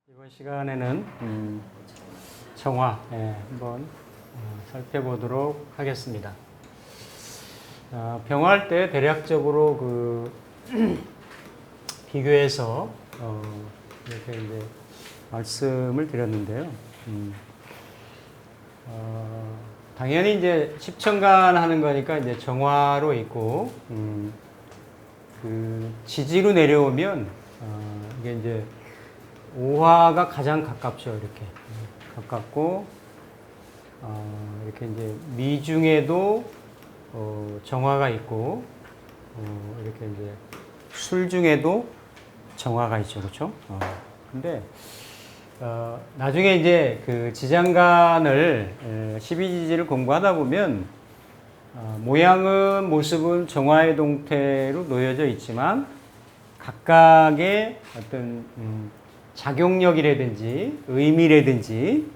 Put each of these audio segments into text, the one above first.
이번 시간에는 정화 한번 살펴보도록 하겠습니다. 병화할 때 대략적으로 그 비교해서 이렇게 이제 말씀을 드렸는데요. 당연히 이제 십천간 하는 거니까 이제 정화로 있고, 그 지지로 내려오면 이게 이제 오화가 가장 가깝죠. 이렇게 가깝고, 이렇게 이제 미중에도 정화가 있고, 이렇게 이제 술 중에도 정화가 있죠. 그렇죠? 근데 나중에 이제 그 지장간을 12지지를 공부하다 보면 모양은 모습은 정화의 동태로 놓여져 있지만 각각의 어떤 작용력이라든지 의미라든지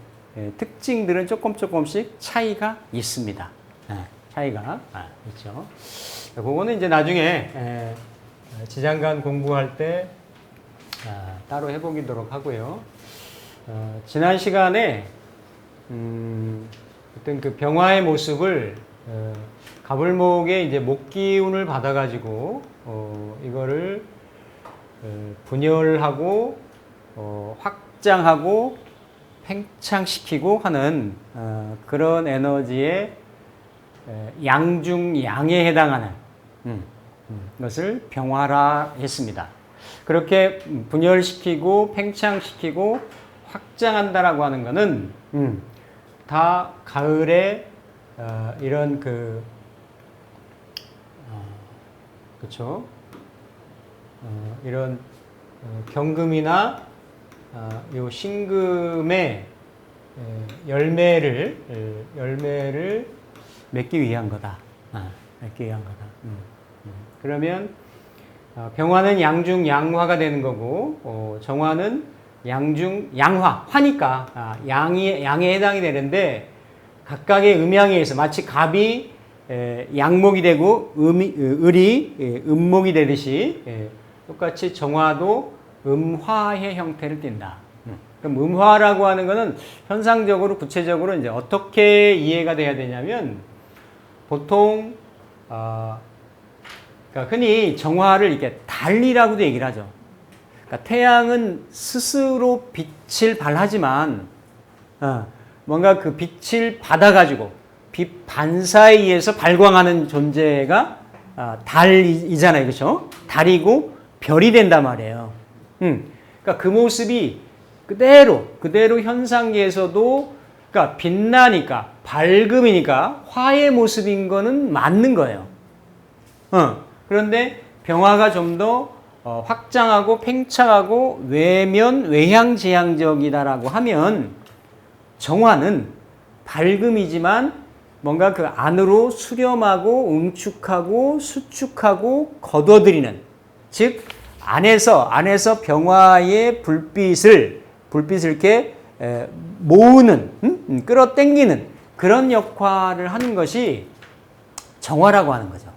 특징들은 조금씩 차이가 있습니다. 차이가 있죠. 그거는 이제 나중에 지장간 공부할 때 따로 해보도록 하고요. 지난 시간에 어떤 그 병화의 모습을 가불목의 이제 목기운을 받아가지고 이거를 분열하고 확장하고 팽창시키고 하는 그런 에너지의 양중양에 해당하는 것을 병화라 했습니다. 그렇게 분열시키고 팽창시키고 확장한다라고 하는 것은 다 가을에 이런 그렇죠? 이런 경금이나 요 신금의 열매를 맺기 위한 거다. 맺기 위한 거다. 그러면 병화는 양중양화가 되는 거고 정화는 양중양화, 화니까 양에 해당이 되는데 각각의 음양에 의해서 마치 갑이 양목이 되고 을이 음목이 되듯이 똑같이 정화도 음화의 형태를 띈다. 그럼 음화라고 하는 것은 현상적으로 구체적으로 이제 어떻게 이해가 돼야 되냐면 보통 그러니까 흔히 정화를 이렇게 달이라고도 얘기를 하죠. 그러니까 태양은 스스로 빛을 발하지만 뭔가 그 빛을 받아가지고 빛 반사에 의해서 발광하는 존재가 달이잖아요, 그렇죠? 달이고 별이 된단 말이에요. 그러니까 그 모습이 그대로 현상계에서도 그러니까 빛나니까 밝음이니까 화의 모습인 거는 맞는 거예요. 그런데 병화가 좀 더 확장하고 팽창하고 외향지향적이다라고 하면 정화는 밝음이지만 뭔가 그 안으로 수렴하고 응축하고 수축하고 거둬들이는 즉 안에서 병화의 불빛을 이렇게 모으는 끌어당기는 그런 역할을 하는 것이 정화라고 하는 거죠.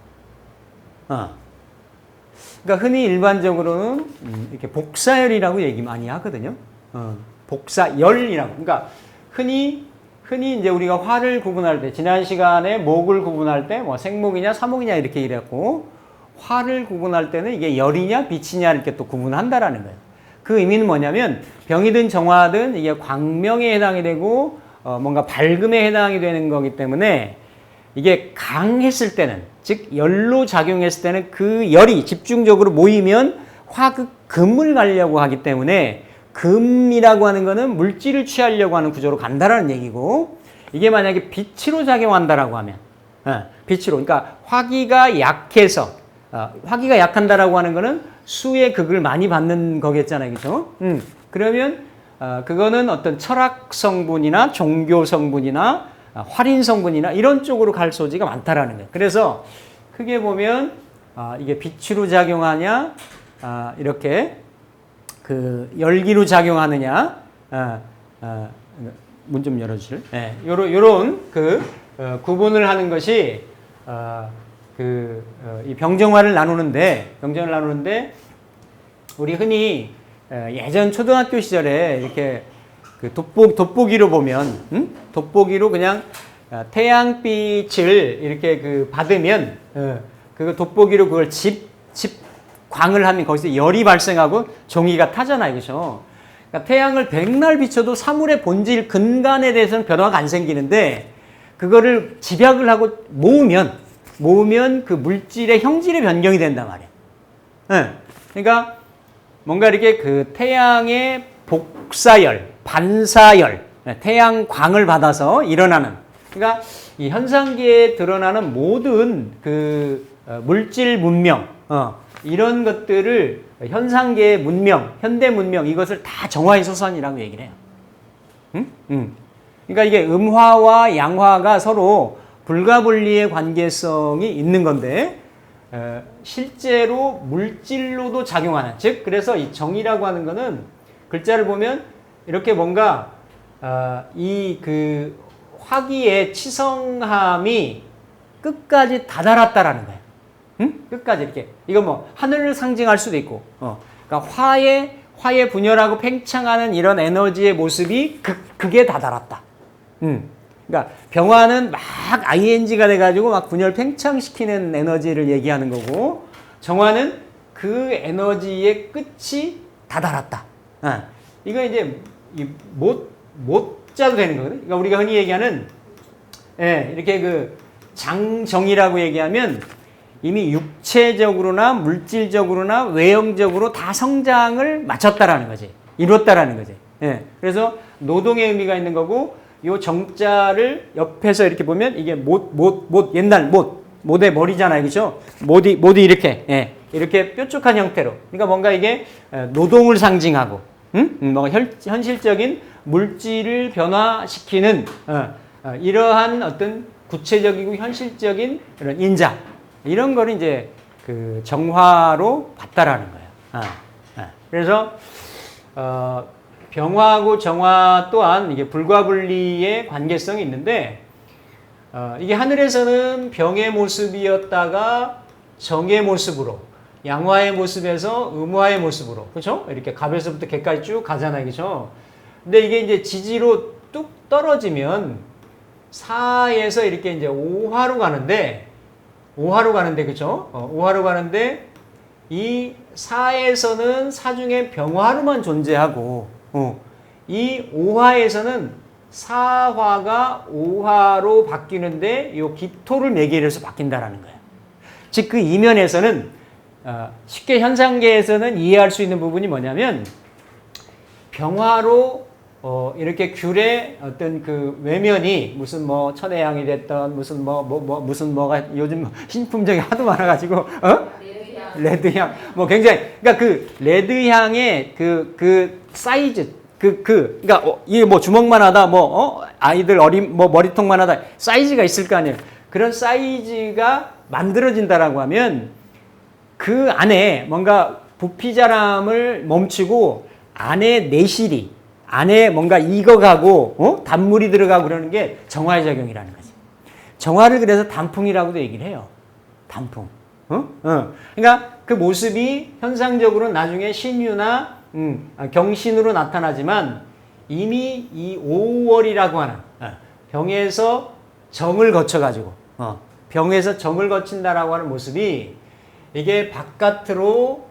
그러니까 흔히 일반적으로는 이렇게 복사열이라고 얘기 많이 하거든요. 복사열이라고. 그러니까 흔히 이제 우리가 화를 구분할 때 지난 시간에 목을 구분할 때 뭐 생목이냐 사목이냐 이렇게 얘기했고 화를 구분할 때는 이게 열이냐 빛이냐 이렇게 또 구분한다라는 거예요. 그 의미는 뭐냐면 병이든 정화든 이게 광명에 해당이 되고 뭔가 밝음에 해당이 되는 거기 때문에 이게 강했을 때는 즉 열로 작용했을 때는 그 열이 집중적으로 모이면 화극금을 가려고 하기 때문에 금이라고 하는 거는 물질을 취하려고 하는 구조로 간다라는 얘기고 이게 만약에 빛으로 작용한다라고 하면 빛으로 그러니까 화기가 약해서 화기가 약한다라고 하는 거는 수의 극을 많이 받는 거겠잖아요. 그렇죠? 그러면 그거는 어떤 철학 성분이나 종교 성분이나 활인 성분이나 이런 쪽으로 갈 소지가 많다라는 거예요. 그래서 크게 보면 이게 빛으로 작용하냐 이렇게 그 열기로 작용하느냐 문 좀 열어주실? 네, 요런 그 구분을 하는 것이 이 병정화를 나누는데 우리 흔히 예전 초등학교 시절에 이렇게 그 돋보기로 보면 돋보기로 그냥 태양빛을 이렇게 그 받으면 그 돋보기로 그걸 광을 하면 거기서 열이 발생하고 종이가 타잖아요, 그렇죠? 그러니까 태양을 백날 비춰도 사물의 본질 근간에 대해서는 변화가 안 생기는데 그거를 집약을 하고 모으면 그 물질의 형질의 변경이 된단 말이에요. 그러니까 뭔가 이렇게 그 태양의 복사열, 반사열, 태양광을 받아서 일어나는, 그러니까 이 현상계에 드러나는 모든 그 물질 문명, 이런 것들을 현상계의 문명, 현대 문명, 이것을 다 정화의 소산이라고 얘기를 해요. 그러니까 이게 음화와 양화가 서로 불가분리의 관계성이 있는 건데, 실제로 물질로도 작용하는, 즉 그래서 이 정이라고 하는 거는 글자를 보면 이렇게 뭔가 이 그 화기의 치성함이 끝까지 다다랐다라는 거예요. 끝까지 이렇게, 이거 뭐 하늘을 상징할 수도 있고, 그러니까 화의 분열하고 팽창하는 이런 에너지의 모습이 극에 다다랐다. 그러니까 병화는 막 ing가 돼가지고 막 분열 팽창시키는 에너지를 얘기하는 거고, 정화는 그 에너지의 끝이 다다랐다. 이거 이제 못 짜도 되는 거거든. 그러니까 우리가 흔히 얘기하는, 이렇게 그 장정이라고 얘기하면 이미 육체적으로나 물질적으로나 외형적으로 다 성장을 마쳤다라는 거지, 이뤘다라는 거지. 그래서 노동의 의미가 있는 거고, 요 정자를 옆에서 이렇게 보면 이게 옛날 못의 머리잖아요, 그렇죠? 못이 이렇게, 이렇게 뾰족한 형태로. 그러니까 뭔가 이게 노동을 상징하고, 뭔가 현실적인 물질을 변화시키는 이러한 어떤 구체적이고 현실적인 그런 인자, 이런 거를 이제 그 정화로 봤다라는 거예요. 그래서 병화하고 정화 또한 이게 불가분리의 관계성이 있는데, 이게 하늘에서는 병의 모습이었다가 정의 모습으로, 양화의 모습에서 음화의 모습으로, 그렇죠? 이렇게 갑에서부터 개까지 쭉 가잖아요, 그렇죠? 근데 이게 이제 지지로 뚝 떨어지면 사에서 이렇게 이제 오화로 가는데, 그렇죠? 오화로 가는데 이 사에서는 사중에 병화로만 존재하고, 이 오화에서는 사화가 오화로 바뀌는데 요 기토를 매개로 해서 바뀐다라는 거예요. 즉 그 이면에서는 쉽게 현상계에서는 이해할 수 있는 부분이 뭐냐면, 병화로 이렇게 귤의 어떤 그 외면이 무슨 뭐 천혜향이 됐던 무슨 무슨 뭐가 요즘 신품종이 하도 많아가지고 레드향 뭐 굉장히, 그러니까 그 레드향의 그 사이즈 그러니까 이게 뭐 주먹만 하다 아이들 어린 머리통만 하다 사이즈가 있을 거 아니에요. 그런 사이즈가 만들어진다라고 하면 그 안에 뭔가 부피자람을 멈추고 안에 내실이, 안에 뭔가 익어가고 단물이 들어가고 그러는 게 정화의 작용이라는 거지. 정화를 그래서 단풍이라고도 얘기를 해요. 단풍. 그러니까 그 모습이 현상적으로 나중에 신유나 경신으로 나타나지만, 이미 이 5월이라고 하는 병에서 정을 거쳐가지고 병에서 정을 거친다라고 하는 모습이 이게 바깥으로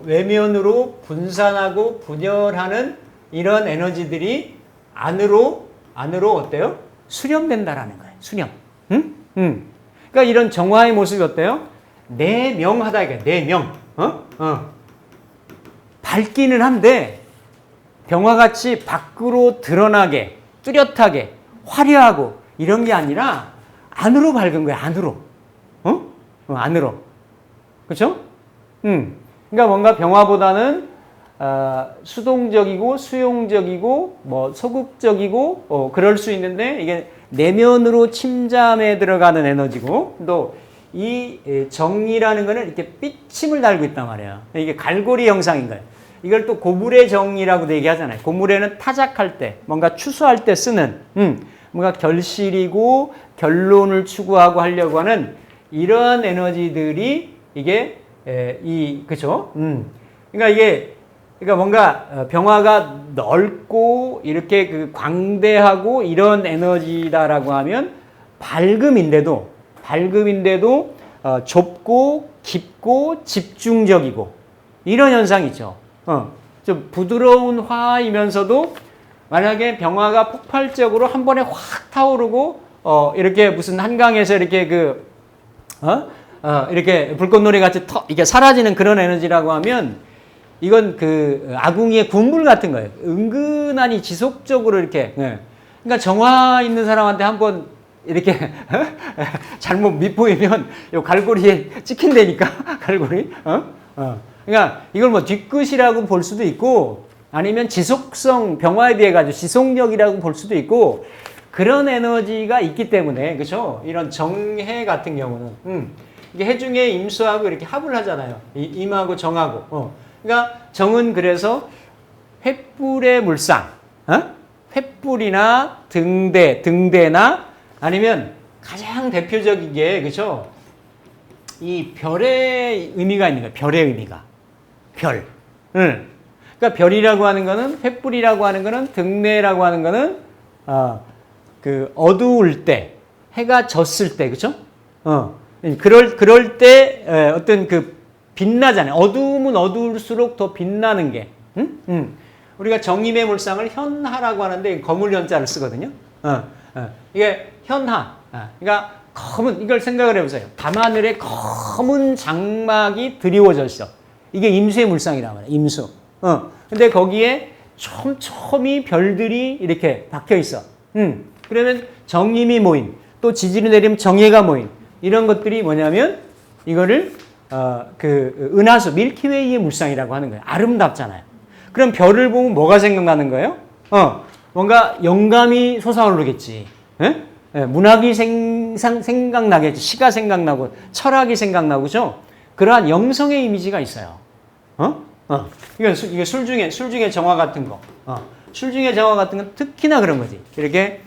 외면으로 분산하고 분열하는 이런 에너지들이 안으로 어때요? 수렴된다라는 거예요. 수렴. 그러니까 이런 정화의 모습이 어때요? 내명하다 이게 내명. 밝기는 한데 병화같이 밖으로 드러나게 뚜렷하게 화려하고 이런 게 아니라 안으로 밝은 거야. 안으로. 안으로. 그렇죠? 그러니까 뭔가 병화보다는 수동적이고 수용적이고 뭐 소극적이고 그럴 수 있는데, 이게 내면으로 침잠에 들어가는 에너지고, 또 이 정이라는 거는 이렇게 삐침을 달고 있단 말이에요. 이게 갈고리 형상인 거예요. 이걸 또 고물의 정이라고도 얘기하잖아요. 고물에는 타작할 때, 뭔가 추수할 때 쓰는, 뭔가 결실이고 결론을 추구하고 하려고 하는 이러한 에너지들이 이게 그죠? 그러니까 이게 그러니까 뭔가 병화가 넓고 이렇게 그 광대하고 이런 에너지다라고 하면 밝음인데도 좁고 깊고 집중적이고 이런 현상이죠. 좀 부드러운 화이면서도 만약에 병화가 폭발적으로 한 번에 확 타오르고 이렇게 무슨 한강에서 이렇게 이렇게 불꽃놀이 같이 이게 사라지는 그런 에너지라고 하면 이건 그 아궁이의 군불 같은 거예요. 은근하니 지속적으로 이렇게. 그러니까 정화 있는 사람한테 한번 이렇게 잘못 밑보이면 요 갈고리에 찍힌다니까 갈고리. 그러니까 이걸 뭐 뒤끝이라고 볼 수도 있고 아니면 지속성 병화에 비해 가지고 지속력이라고 볼 수도 있고 그런 에너지가 있기 때문에 그렇죠. 이런 정해 같은 경우는 이게 해중에 임수하고 이렇게 합을 하잖아요. 임하고 정하고. 그러니까 정은 그래서 횃불의 물상, 횃불이나 등대나 아니면 가장 대표적인 게 그렇죠. 이 별의 의미가 있는 거예요. 별의 의미가 별. 그러니까 별이라고 하는 거는 횃불이라고 하는 거는 등대라고 하는 거는 그 어두울 때 해가 졌을 때 그렇죠. 그럴 때 어떤 그 빛나잖아요. 어두우면 어두울수록 더 빛나는 게. 우리가 정임의 물상을 현하라고 하는데 거물 현자를 쓰거든요. 이게 현하. 그러니까 검은 이걸 생각을 해보세요. 밤하늘에 검은 장막이 드리워져 있어. 이게 임수의 물상이라고 말해요. 임수. 근데 거기에 촘촘히 별들이 이렇게 박혀 있어. 그러면 정임이 모인 또 지지를 내리면 정예가 모인 이런 것들이 뭐냐면 이거를 그 은하수 밀키웨이의 물상이라고 하는 거예요. 아름답잖아요. 그럼 별을 보면 뭐가 생각나는 거예요? 뭔가 영감이 솟아오르겠지. 문학이 생각나겠지. 시가 생각나고 철학이 생각나고 그죠? 그러한 영성의 이미지가 있어요. 이게 술 중에 정화 같은 거. 술 중에 정화 같은 건 특히나 그런 거지. 이렇게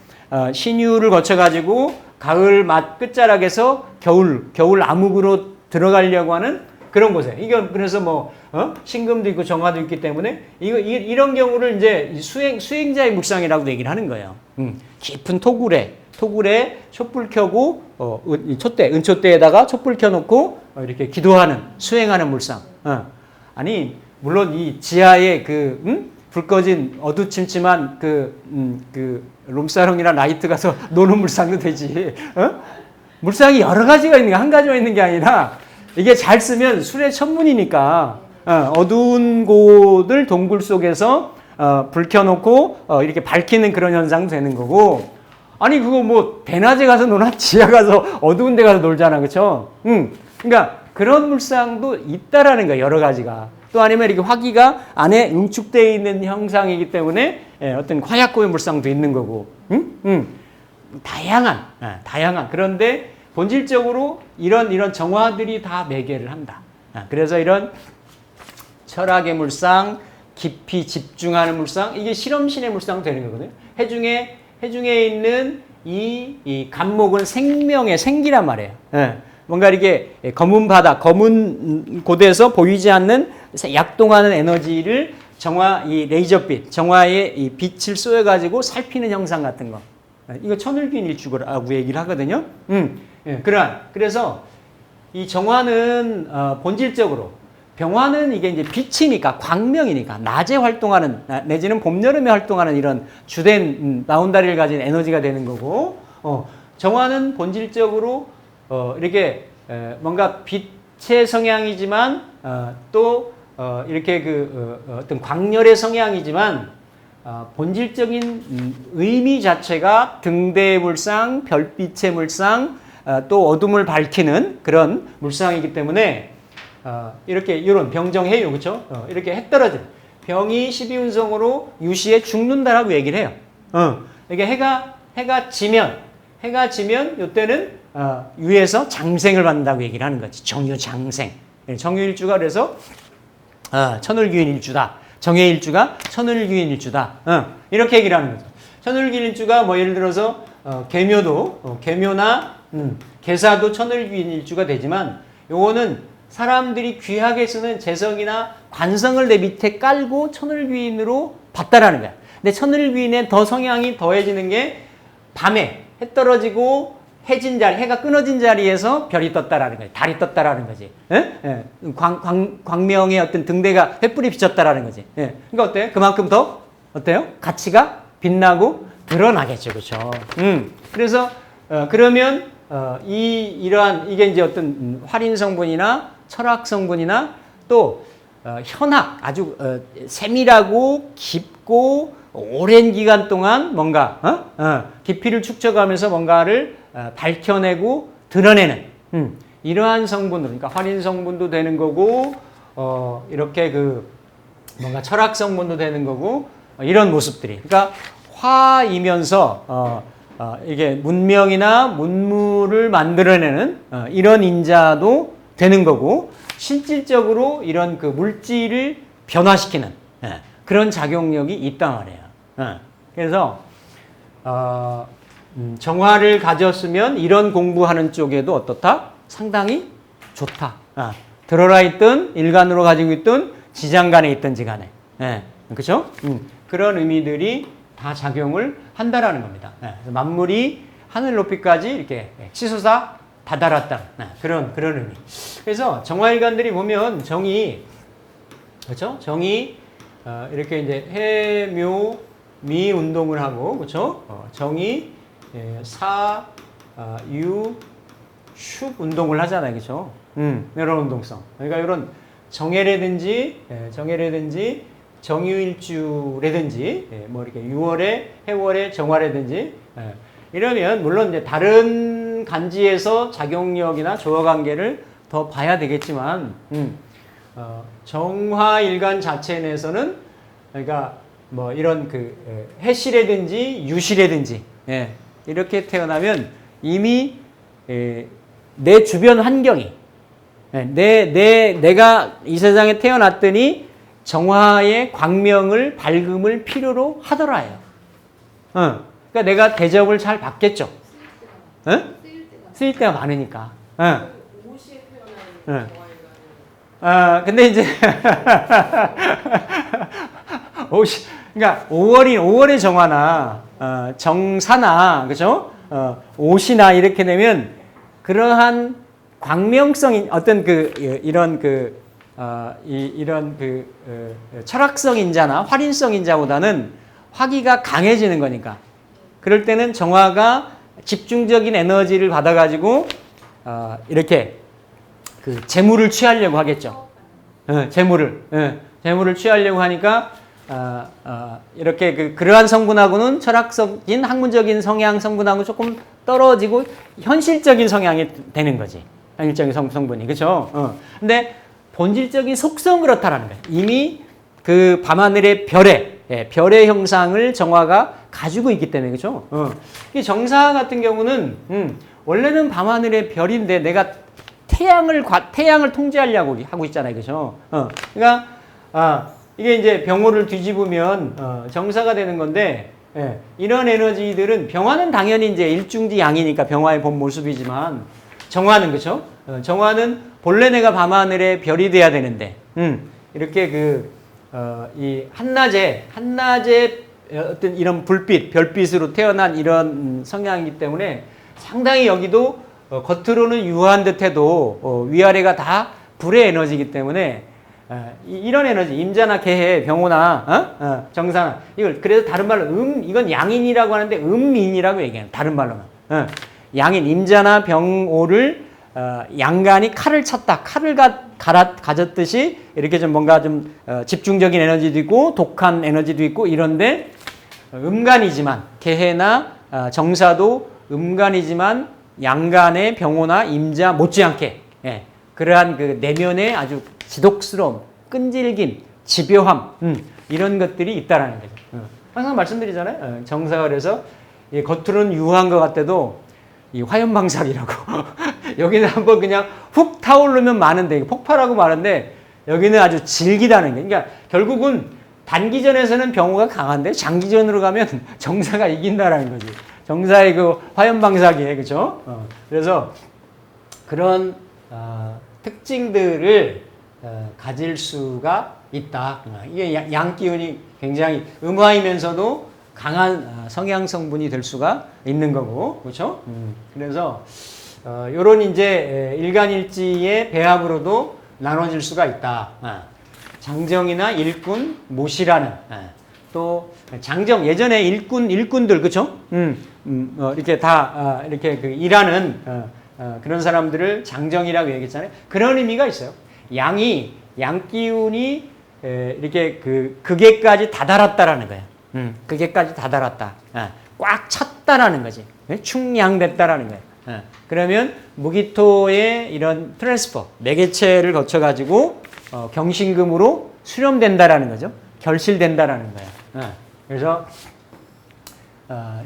신유를 거쳐가지고 가을 맛 끝자락에서 겨울 암흑으로 들어가려고 하는 그런 곳에. 이게 그래서 뭐 신금도 있고 정화도 있기 때문에 이런 경우를 이제 수행자의 묵상이라고 얘기를 하는 거예요. 깊은 토굴에 촛불 켜고 은촛대에다가 촛불 켜놓고 이렇게 기도하는 수행하는 물상. 아니 물론 이 지하에 불 꺼진 어두침침한 그 롬사롱이나 나이트 가서 노는 물상도 되지. 물상이 여러 가지가 있는 게 한 가지만 있는 게 아니라 이게 잘 쓰면 술의 천문이니까 어두운 곳을 동굴 속에서 불 켜놓고 이렇게 밝히는 그런 현상도 되는 거고 아니 그거 뭐 대낮에 가서 노나 지하 가서 어두운 데 가서 놀잖아 그렇죠? 그러니까 그런 물상도 있다라는 거야 여러 가지가. 또 아니면 이렇게 화기가 안에 응축되어 있는 형상이기 때문에 어떤 화약고의 물상도 있는 거고 다양한 그런데 본질적으로 이런 정화들이 다 매개를 한다. 그래서 이런 철학의 물상, 깊이 집중하는 물상, 이게 실험신의 물상 되는 거거든요. 해중에 있는 이 간목은 생명의 생기란 말이에요. 뭔가 이렇게 검은 바다, 검은 곳에서 보이지 않는 약동하는 에너지를 이 레이저빛, 정화의 이 빛을 쏘여가지고 살피는 형상 같은 거. 이거 천을균 일주라고 얘기를 하거든요. 그래서 이 정화는 본질적으로 병화는 이게 이제 빛이니까 광명이니까 낮에 활동하는 내지는 봄 여름에 활동하는 이런 주된 바운다리를 가진 에너지가 되는 거고 정화는 본질적으로 이렇게 뭔가 빛의 성향이지만 또 이렇게 어떤 광렬의 성향이지만 본질적인 의미 자체가 등대의 물상, 별빛의 물상, 또 어둠을 밝히는 그런 물상이기 때문에 이렇게 이런 병정해요, 그렇죠? 이렇게 해 떨어진 병이 12운성으로 유시에 죽는다라고 얘기를 해요. 이게 해가 지면 이때는 유에서 장생을 받는다고 얘기를 하는 거지. 정유장생. 정유일주가 그래서 천을규인일주다. 정해일주가 천을규인일주다. 이렇게 얘기를 하는 거죠. 천을규인일주가 뭐 예를 들어서 계묘나 계사도 천을귀인 일주가 되지만 요거는 사람들이 귀하게 쓰는 재성이나 관성을 내 밑에 깔고 천을귀인으로 봤다라는 거야. 근데 천을귀인의 더 성향이 더해지는 게 밤에 해 떨어지고 해진 자리, 해가 끊어진 자리에서 별이 떴다라는 거지. 달이 떴다라는 거지. 예? 예. 광명의 어떤 등대가 횃불이 비쳤다라는 거지. 예. 그러니까 어때요? 그만큼 더 어때요? 가치가 빛나고 드러나겠죠, 그렇죠? 그래서 그러면 이러한 이게 이제 어떤 활인 성분이나 철학 성분이나 또 현학 아주 세밀하고 깊고 오랜 기간 동안 뭔가 깊이를 축적하면서 뭔가를 밝혀내고 드러내는 이러한 성분으로 그러니까 활인 성분도 되는 거고 이렇게 그 뭔가 철학 성분도 되는 거고 이런 모습들이 그러니까 화이면서 이게 문명이나 문물을 만들어내는 이런 인자도 되는 거고 실질적으로 이런 그 물질을 변화시키는 그런 작용력이 있단 말이에요. 그래서 정화를 가졌으면 이런 공부하는 쪽에도 어떻다? 상당히 좋다. 들어라 있든 일간으로 가지고 있든 지장간에 있든지 간에. 그렇죠? 그런 의미들이 다 작용을 한다라는 겁니다. 만물이 하늘 높이까지 이렇게 치솟아 다다랐다. 그런 의미. 그래서 정화일간들이 보면 정이 그렇죠? 정이 이렇게 이제 해묘 미 운동을 하고 그렇죠? 정이 사 유 축 운동을 하잖아요, 그렇죠? 이런 운동성. 그러니까 이런 정해라든지 정유일주라든지 뭐 이렇게 6월에 해월에 정화라든지 이러면 물론 이제 다른 간지에서 작용력이나 조화 관계를 더 봐야 되겠지만 정화일간 자체 내에서는 그러니까 뭐 이런 그 해시라든지 유시라든지 이렇게 태어나면 이미 내 주변 환경이 내가 이 세상에 태어났더니 정화의 광명을 밝음을 필요로 하더라요. 그러니까 내가 대접을 잘 받겠죠. 쓰일 때가 많으니까. 5시에 태어나는 정화일간은 근데 이제 그러니까 5월의 정화나 정사나 그죠? 옷이나 이렇게 되면 그러한 광명성인 어떤 이런 철학성 인자나 활인성 인자보다는 화기가 강해지는 거니까. 그럴 때는 정화가 집중적인 에너지를 받아가지고 이렇게 그 재물을 취하려고 하겠죠. 재물을 취하려고 하니까 이렇게 그러한 성분하고는 철학적인 학문적인 성향 성분하고 조금 떨어지고 현실적인 성향이 되는 거지. 현실적인 성분이 그렇죠. 근데 본질적인 속성 그렇다라는 거예요. 이미 그 밤하늘의 별의 형상을 정화가 가지고 있기 때문에 그렇죠. 이 정사 같은 경우는 원래는 밤하늘의 별인데 내가 태양을 통제하려고 하고 있잖아요, 그렇죠. 그러니까 이게 이제 병호를 뒤집으면 정사가 되는 건데 이런 에너지들은 병화는 당연히 이제 일중지 양이니까 병화의 본 모습이지만 정화는 그렇죠. 정화는 본래 내가 밤하늘의 별이 돼야 되는데 이렇게 이 한낮에 어떤 이런 별빛으로 태어난 이런 성향이기 때문에 상당히 여기도 겉으로는 유한 듯해도 위아래가 다 불의 에너지이기 때문에 이런 에너지 임자나 개해 병호나 정사나 이걸 그래서 다른 말로 이건 양인이라고 하는데 음인이라고 얘기해요. 다른 말로는 양인 임자나 병호를 양간이 칼을 쳤다. 칼을 가졌듯이 이렇게 좀 뭔가 좀 집중적인 에너지도 있고 독한 에너지도 있고 이런데 음간이지만 개해나 정사도 음간이지만 양간의 병호나 임자 못지않게 그러한 그 내면의 아주 지독스러움, 끈질김, 집요함 이런 것들이 있다라는 거죠. 항상 말씀드리잖아요. 정사가 그래서 겉으로는 유한 것 같아도 이 화염방사기라고 여기는 한번 그냥 훅 타오르면 많은데 폭발하고 마는데 여기는 아주 질기다는 게 그러니까 결국은 단기전에서는 병호가 강한데 장기전으로 가면 정사가 이긴다라는 거지. 정사의 그 화염방사기에, 그죠? 그래서 그런 특징들을 가질 수가 있다. 이게 양기운이 굉장히 음화이면서도 강한 성향 성분이 될 수가 있는 거고, 그렇죠? 그래서 요런 이제 일간일지의 배합으로도 나눠질 수가 있다. 장정이나 일꾼, 모시라는 또 장정 예전에 일꾼들 그렇죠? 이렇게 다 이렇게 그 일하는 그런 사람들을 장정이라고 얘기했잖아요. 그런 의미가 있어요. 양기운이 이렇게 그 극에까지 다다랐다라는 거예요. 극에까지 다다랐다. 꽉 찼다라는 거지. 충양됐다라는 거예요. 그러면 무기토의 이런 트랜스퍼, 매개체를 거쳐가지고 경신금으로 수렴된다라는 거죠. 결실된다라는 거예요. 그래서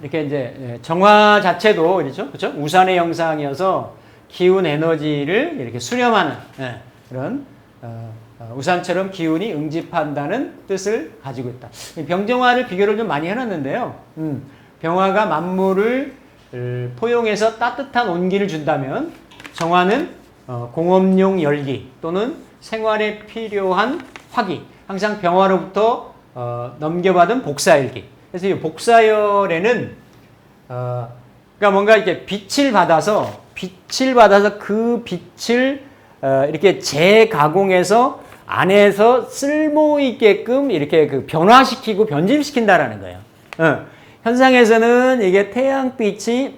이렇게 이제 정화 자체도 그렇죠, 그렇죠? 우산의 형상이어서 기운 에너지를 이렇게 수렴하는 그런 우산처럼 기운이 응집한다는 뜻을 가지고 있다. 병정화를 비교를 좀 많이 해놨는데요. 병화가 만물을 포용해서 따뜻한 온기를 준다면 정화는 공업용 열기 또는 생활에 필요한 화기, 항상 병화로부터 넘겨받은 복사열기. 그래서 이 복사열에는 그러니까 뭔가 이렇게 빛을 받아서 그 빛을 이렇게 재가공해서 안에서 쓸모 있게끔 이렇게 그 변화시키고 변질시킨다라는 거예요. 현상에서는 이게 태양빛이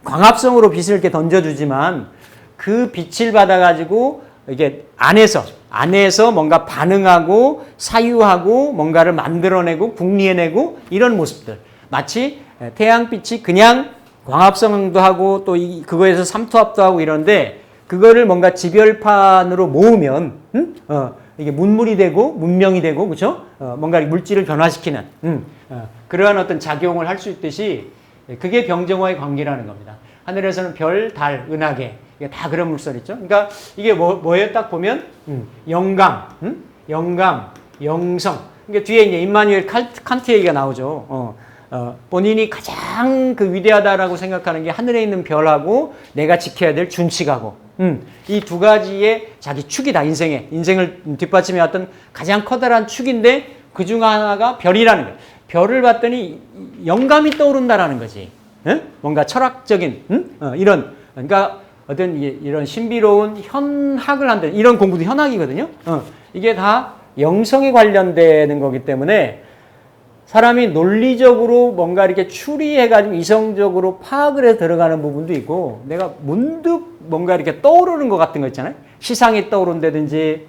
광합성으로 빛을 이렇게 던져주지만 그 빛을 받아가지고 이게 안에서 뭔가 반응하고 사유하고 뭔가를 만들어내고 궁리해내고 이런 모습들. 마치 태양빛이 그냥 광합성도 하고 또 그거에서 삼투압도 하고 이런데 그거를 뭔가 지별판으로 모으면 이게 문물이 되고 문명이 되고 그렇죠? 뭔가 물질을 변화시키는 그러한 어떤 작용을 할 수 있듯이 그게 병정화의 관계라는 겁니다. 하늘에서는 별, 달, 은하계 이게 다 그런 물살 있죠. 그러니까 이게 뭐예요? 딱 보면 영감, 영성. 그러니까 뒤에 이제 임마누엘 칸트 얘기가 나오죠. 본인이 가장 그 위대하다라고 생각하는 게 하늘에 있는 별하고 내가 지켜야 될 준칙하고 이 두 가지의 자기 축이다. 인생을 뒷받침해 왔던 가장 커다란 축인데 그중 하나가 별이라는 거예요. 별을 봤더니 영감이 떠오른다라는 거지. 뭔가 철학적인 이런 그러니까 어떤 이런 신비로운 현학을 한다. 이런 공부도 현학이거든요. 이게 다 영성에 관련되는 거기 때문에 사람이 논리적으로 뭔가 이렇게 추리해가지고 이성적으로 파악을 해서 들어가는 부분도 있고 내가 문득 뭔가 이렇게 떠오르는 것 같은 거 있잖아요. 시상이 떠오른다든지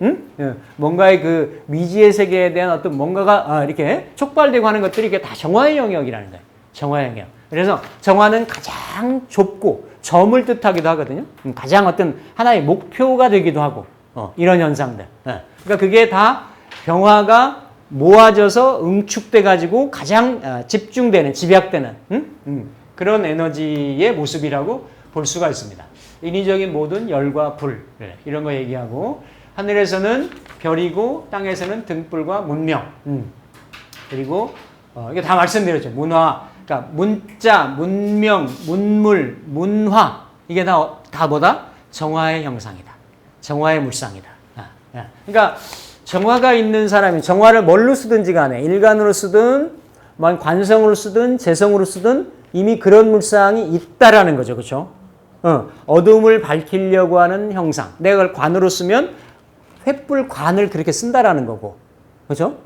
뭔가의 그 미지의 세계에 대한 어떤 뭔가가 이렇게 촉발되고 하는 것들이 이게 다 정화의 영역이라는 거예요. 정화의 영역. 그래서 정화는 가장 좁고 점을 뜻하기도 하거든요. 가장 어떤 하나의 목표가 되기도 하고 이런 현상들. 그러니까 그게 다 병화가 모아져서 응축돼 가지고 가장 집중되는 집약되는 그런 에너지의 모습이라고 볼 수가 있습니다. 인위적인 모든 열과 불 이런 거 얘기하고 하늘에서는 별이고 땅에서는 등불과 문명 그리고 이게 다 말씀드렸죠. 문화 그러니까 문자, 문명, 문물, 문화 이게 다 뭐다? 정화의 형상이다. 정화의 물상이다. 그러니까 정화가 있는 사람이 정화를 뭘로 쓰든지 간에 일간으로 쓰든 관성으로 쓰든 재성으로 쓰든 이미 그런 물상이 있다라는 거죠. 그렇죠? 어둠을 밝히려고 하는 형상. 내가 그걸 관으로 쓰면 횃불 관을 그렇게 쓴다라는 거고. 그렇죠?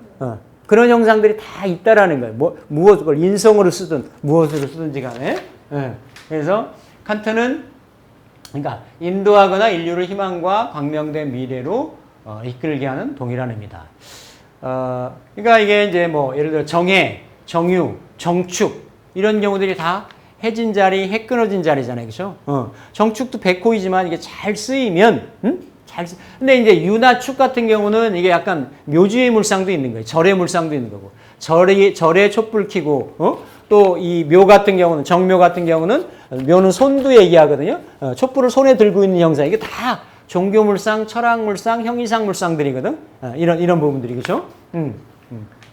그런 형상들이 다 있다라는 거예요. 무엇을 인성으로 쓰든 무엇으로 쓰든지 간에. 그래서 칸트는 그러니까 인도하거나 인류를 희망과 광명된 미래로 이끌게 하는 동일한 의미다. 그러니까 이게 이제 예를 들어 정해, 정유, 정축 이런 경우들이 다 해진 자리, 해 끊어진 자리잖아요, 그렇죠? 정축도 백호이지만 이게 잘 쓰이면, 근데 이제 유나 축 같은 경우는 이게 약간 묘지의 물상도 있는 거예요. 절의 물상도 있는 거고, 절에 촛불 켜고, 또 이 묘 같은 경우는 정묘 같은 경우는 묘는 손도 얘기하거든요. 촛불을 손에 들고 있는 형상 이게 다 종교물상, 철학물상, 형이상물상들이거든. 이런 부분들이 그렇죠.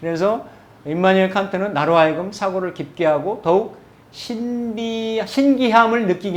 그래서 임마누엘 칸트는 나로 하여금 사고를 깊게 하고 더욱 신기함을 느끼게